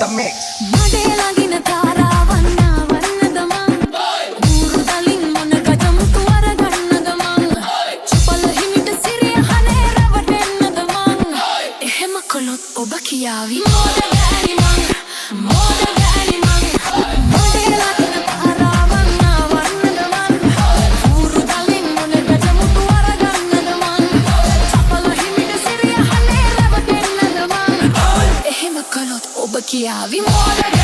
the mix. මඩේ ලගින තාරාවන්න වන්නද මං ඌරු දලින් මොන ගජමුතු අරගන්නද මං චපල හිමිට සිරිය හනේ රවටෙන්නද මං එහෙම කළොත් ඔබ කියාවි මෝඩ ගෑණි මං මෝඩ ගෑණි මං මඩේ ලගින තාරාවන්න වන්නද මං ඌරු දලින් මොන ගජමුතු අරගන්නද මං චපල හිමිට සිරිය හනේ රවටෙන්නද මං එහෙම කළොත් ඔබ කියාවි මෝඩ